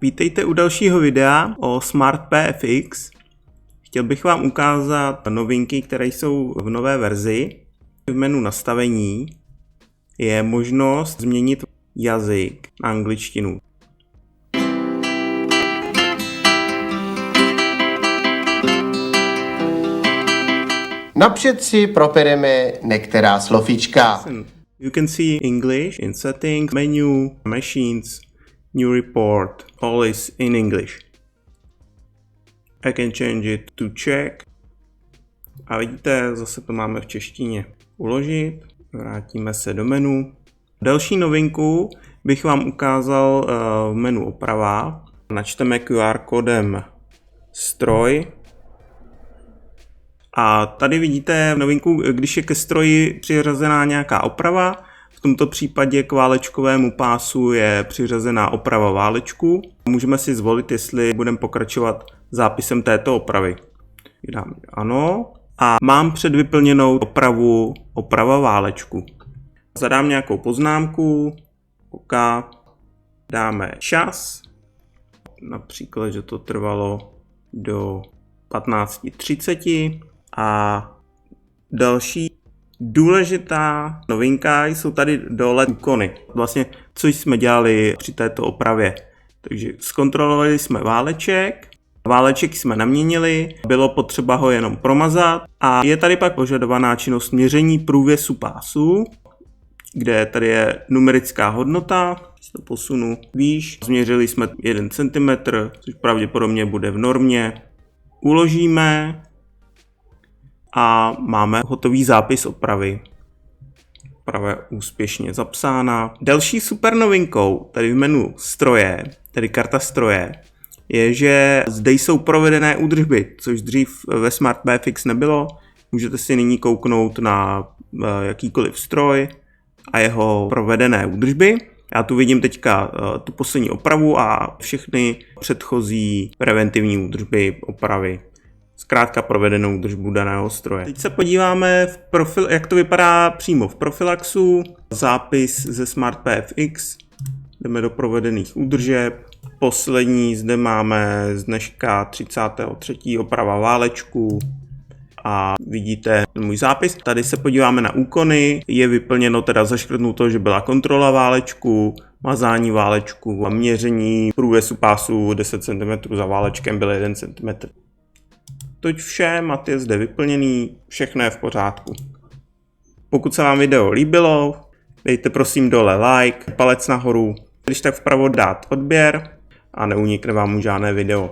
Vítejte u dalšího videa o SmartPFX. Chtěl bych vám ukázat novinky, které jsou v nové verzi. V menu nastavení je možnost změnit jazyk na angličtinu. Napřed si propereme některá slovíčka. You can see English in settings, menu, machines, new report, all is in English. I can change it to Czech. A vidíte, zase to máme v češtině. Uložit, vrátíme se do menu. Další novinku bych vám ukázal v menu oprava. Načteme QR kódem stroj. A tady vidíte novinku, když je ke stroji přiřazená nějaká oprava. V tomto případě k válečkovému pásu je přiřazená oprava válečku. Můžeme si zvolit, jestli budeme pokračovat zápisem této opravy. Dám ano. A mám předvyplněnou oprava válečku. Zadám nějakou poznámku, OK, dáme čas, například, že to trvalo do 15:30 a další důležitá novinka jsou tady dole úkony, vlastně co jsme dělali při této opravě. Takže zkontrolovali jsme váleček jsme naměnili, bylo potřeba ho jenom promazat a je tady pak požadovaná činnost měření průvěsu pásu, kde tady je numerická hodnota, když to posunu výš, změřili jsme 1 cm, což pravděpodobně bude v normě, uložíme a máme hotový zápis opravy. Oprava je úspěšně zapsána. Další super novinkou tady v menu stroje, tedy karta stroje, je, že zde jsou provedené údržby, což dřív ve SmartPFX nebylo. Můžete si nyní kouknout na jakýkoliv stroj a jeho provedené údržby. Já tu vidím teďka tu poslední opravu a všechny předchozí preventivní údržby, opravy. Zkrátka provedenou údržbu daného stroje. Teď se podíváme, jak to vypadá přímo v Profilaxu. Zápis ze SmartPFX. Jdeme do provedených údržeb. Poslední zde máme z dneška 33. oprava válečku. A vidíte můj zápis. Tady se podíváme na úkony. Je vyplněno, teda zaškrtnuto, že byla kontrola válečku, mazání válečku a měření průvěsu pásu 10 cm za válečkem byl 1 cm. Toť vše, mat je zde vyplněný, všechno je v pořádku. Pokud se vám video líbilo, dejte prosím dole like, palec nahoru, když tak vpravo dát odběr a neunikne vám žádné video.